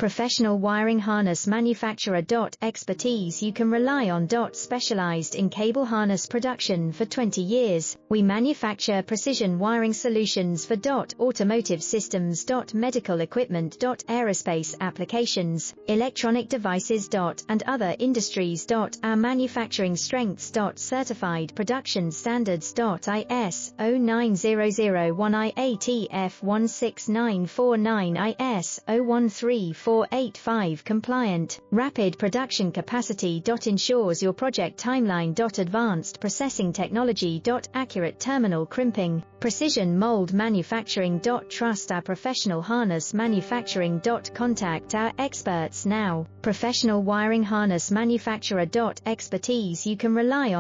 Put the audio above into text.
Professional wiring harness manufacturer. Expertise you can rely on. Specialized in cable harness production for 20 years, we manufacture precision wiring solutions for automotive systems. Medical equipment. Aerospace applications, electronic devices. And other industries. Our manufacturing strengths. Certified production standards. ISO 9001 IATF 16949 ISO 13485 compliant. Rapid production capacity. Ensures your project timeline. Advanced processing technology. Accurate terminal crimping. Precision mold manufacturing. Trust our professional harness manufacturing. Contact our experts now. Professional wiring harness manufacturer. Expertise you can rely on.